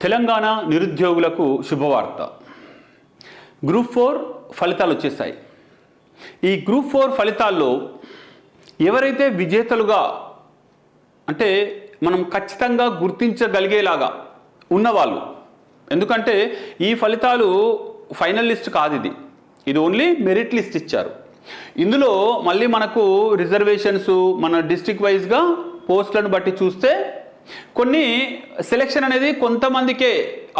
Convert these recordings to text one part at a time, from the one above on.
తెలంగాణ నిరుద్యోగులకు శుభవార్త. గ్రూప్ 4 ఫలితాలు వచ్చేసాయి. ఈ గ్రూప్ 4 ఫలితాల్లో ఎవరైతే విజేతలుగా అంటే మనం ఖచ్చితంగా గుర్తించగలిగేలాగా ఉన్నవాళ్ళు, ఎందుకంటే ఈ ఫలితాలు ఫైనల్ లిస్ట్ కాదు, ఇది ఓన్లీ మెరిట్ లిస్ట్ ఇచ్చారు. ఇందులో మళ్ళీ మనకు రిజర్వేషన్స్ మన డిస్ట్రిక్ట్ వైజ్గా పోస్టులను బట్టి చూస్తే కొన్ని సెలెక్షన్ అనేది కొంతమందికే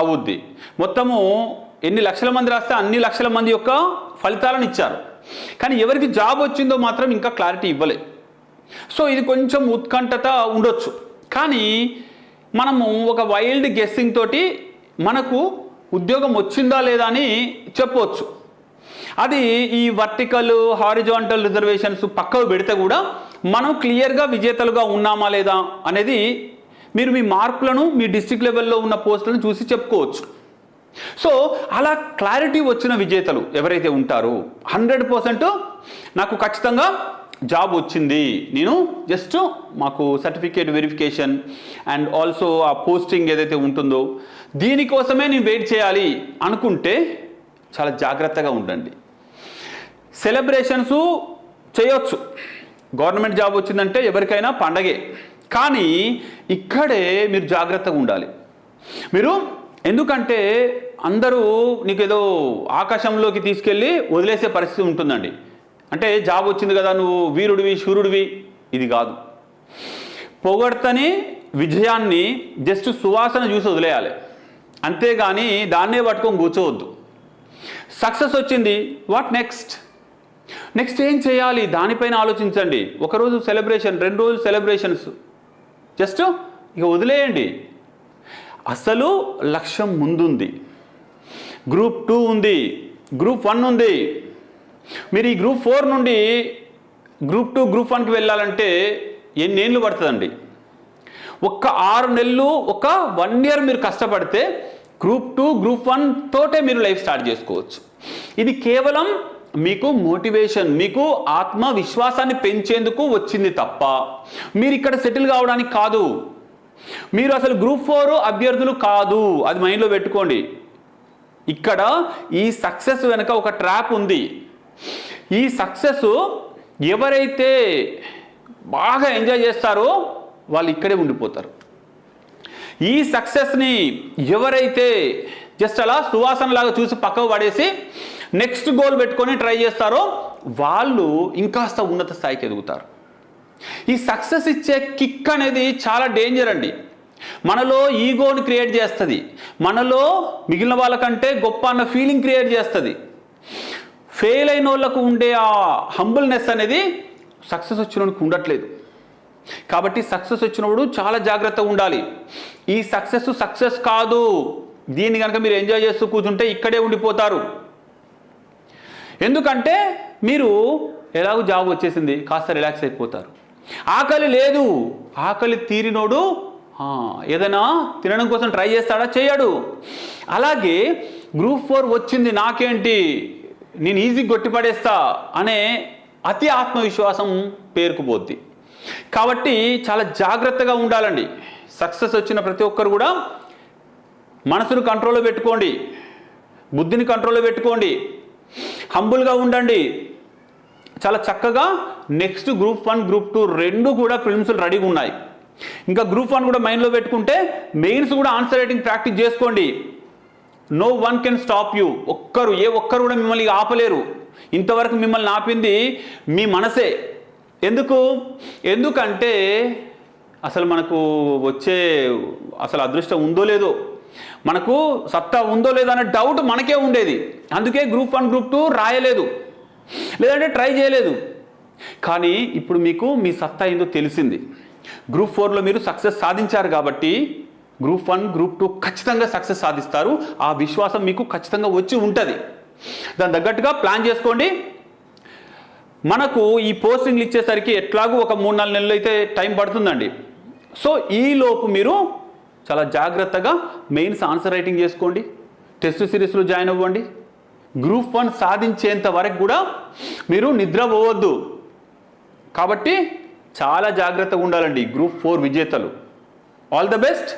అవుద్ది. మొత్తము ఎన్ని లక్షల మంది రాస్తే అన్ని లక్షల మంది యొక్క ఫలితాలను ఇచ్చారు, కానీ ఎవరికి జాబ్ వచ్చిందో మాత్రం ఇంకా క్లారిటీ ఇవ్వలే. సో ఇది కొంచెం ఉత్కంఠత ఉండొచ్చు, కానీ మనము ఒక వైల్డ్ గెస్సింగ్ తోటి మనకు ఉద్యోగం వచ్చిందా లేదా అని చెప్పవచ్చు. అది ఈ వర్టికల్ హారిజాంటల్ రిజర్వేషన్స్ పక్కకు పెడితే కూడా మనం క్లియర్గా విజేతలుగా ఉన్నామా లేదా అనేది మీరు మీ మార్కులను మీ డిస్ట్రిక్ట్ లెవెల్లో ఉన్న పోస్టులను చూసి చెప్పుకోవచ్చు. సో అలా క్లారిటీ వచ్చిన విజేతలు ఎవరైతే ఉంటారో 100% నాకు ఖచ్చితంగా జాబ్ వచ్చింది, నేను జస్ట్ మాకు సర్టిఫికేట్ వెరిఫికేషన్ అండ్ ఆల్సో ఆ పోస్టింగ్ ఏదైతే ఉంటుందో దీనికోసమే నేను వెయిట్ చేయాలి అనుకుంటే చాలా జాగ్రత్తగా ఉండండి. సెలబ్రేషన్స్ చేయొచ్చు, గవర్నమెంట్ జాబ్ వచ్చిందంటే ఎవరికైనా పండగే, కానీ ఇక్కడే మీరు జాగ్రత్తగా ఉండాలి. మీరు ఎందుకంటే అందరూ నీకు ఏదో ఆకాశంలోకి తీసుకెళ్ళి వదిలేసే పరిస్థితి ఉంటుందండి. అంటే జాబ్ వచ్చింది కదా నువ్వు వీరుడివి శూరుడివి, ఇది కాదు. పొగడ్తని విజయాన్ని జస్ట్ సువాసన చూసి వదిలేయాలి, అంతేగాని దాన్నే పట్టుకొని కూర్చోవద్దు. సక్సెస్ వచ్చింది, వాట్ నెక్స్ట్ ఏం చేయాలి దానిపైన ఆలోచించండి. ఒకరోజు సెలబ్రేషన్, 2 రోజులు సెలబ్రేషన్స్, జస్ట్ ఇక వదిలేయండి. అసలు లక్ష్యం ముందుంది. గ్రూప్ 2 ఉంది, గ్రూప్ 1 ఉంది. మీరు ఈ గ్రూప్ 4 నుండి గ్రూప్ 2 గ్రూప్ 1కి వెళ్ళాలంటే ఎన్నేళ్ళు పడుతుందండి? ఒక్క 6 నెలలు, ఒక 1 ఇయర్ మీరు కష్టపడితే గ్రూప్ 2 గ్రూప్ 1 తోటే మీరు లైఫ్ స్టార్ట్ చేసుకోవచ్చు. ఇది కేవలం మీకు మోటివేషన్, మీకు ఆత్మవిశ్వాసాన్ని పెంచేందుకు వచ్చింది తప్ప మీరు ఇక్కడ సెటిల్ కావడానికి కాదు. మీరు అసలు గ్రూప్ 4 అభ్యర్థులు కాదు, అది మైండ్లో పెట్టుకోండి. ఇక్కడ ఈ సక్సెస్ వెనుక ఒక ట్రాప్ ఉంది. ఈ సక్సెస్ ఎవరైతే బాగా ఎంజాయ్ చేస్తారో వాళ్ళు ఇక్కడే ఉండిపోతారు. ఈ సక్సెస్ని ఎవరైతే జస్ట్ అలా సువాసనలాగా చూసి పక్కకు పడేసి నెక్స్ట్ గోల్ పెట్టుకొని ట్రై చేస్తారో వాళ్ళు ఇంకాస్త ఉన్నత స్థాయికి ఎదుగుతారు. ఈ సక్సెస్ ఇచ్చే కిక్ అనేది చాలా డేంజర్ అండి. మనలో ఈగోని క్రియేట్ చేస్తుంది, మనలో మిగిలిన వాళ్ళకంటే గొప్ప అన్న ఫీలింగ్ క్రియేట్ చేస్తుంది. ఫెయిల్ అయిన వాళ్ళకు ఉండే ఆ హంబుల్నెస్ అనేది సక్సెస్ వచ్చినోడికి ఉండట్లేదు. కాబట్టి సక్సెస్ వచ్చినప్పుడు చాలా జాగ్రత్తగా ఉండాలి. ఈ సక్సెస్ కాదు, దీన్ని కనుక మీరు ఎంజాయ్ చేస్తూ కూర్చుంటే ఇక్కడే ఉండిపోతారు. ఎందుకంటే మీరు ఎలాగో జాబ్ వచ్చేసింది, కాస్త రిలాక్స్ అయిపోతారు. ఆకలి లేదు, ఆకలి తీరినోడు ఏదైనా తినడం కోసం ట్రై చేస్తాడా? చేయడు. అలాగే గ్రూప్ 4 వచ్చింది నాకేంటి, నేను ఈజీ కొట్టిపడేస్తా అనే అతి ఆత్మవిశ్వాసం పేరుకుపోద్ది. కాబట్టి చాలా జాగ్రత్తగా ఉండాలండి. సక్సెస్ వచ్చిన ప్రతి ఒక్కరు కూడా మనసును కంట్రోల్లో పెట్టుకోండి, బుద్ధిని కంట్రోల్లో పెట్టుకోండి, హంబుల్గా ఉండండి. చాలా చక్కగా నెక్స్ట్ గ్రూప్ 1 గ్రూప్ 2 2 కూడా ప్రిలిమ్స్లు రెడీగా ఉన్నాయి. ఇంకా గ్రూప్ 1 కూడా మైండ్లో పెట్టుకుంటే మెయిన్స్ కూడా ఆన్సర్ రైటింగ్ ప్రాక్టీస్ చేసుకోండి. No one can stop you. ఏ ఒక్కరు కూడా మిమ్మల్ని ఆపలేరు. ఇంతవరకు మిమ్మల్ని ఆపింది మీ మనసే. ఎందుకంటే అసలు మనకు వచ్చే అసలు అదృష్టం ఉందో లేదో, మనకు సత్తా ఉందో లేదో అనే డౌట్ మనకే ఉండేది. అందుకే గ్రూప్ 1 గ్రూప్ 2 రాయలేదు, లేదంటే ట్రై చేయలేదు. కానీ ఇప్పుడు మీకు మీ సత్తా ఏందో తెలిసింది. గ్రూప్ 4లో మీరు సక్సెస్ సాధించారు కాబట్టి గ్రూప్ 1 గ్రూప్ 2 ఖచ్చితంగా సక్సెస్ సాధిస్తారు. ఆ విశ్వాసం మీకు ఖచ్చితంగా వచ్చి ఉంటుంది. దాని తగ్గట్టుగా ప్లాన్ చేసుకోండి. మనకు ఈ పోస్టింగ్లు ఇచ్చేసరికి ఎట్లాగూ ఒక 3-4 నెలలు అయితే టైం పడుతుందండి. సో ఈలోపు మీరు చాలా జాగ్రత్తగా మెయిన్స్ ఆన్సర్ రైటింగ్ చేసుకోండి, టెస్ట్ సిరీస్లో జాయిన్ అవ్వండి. గ్రూప్ 1 సాధించేంత వరకు కూడా మీరు నిద్రపోవద్దు. కాబట్టి చాలా జాగ్రత్తగా ఉండాలండి గ్రూప్ 4 విజేతలు. All the best.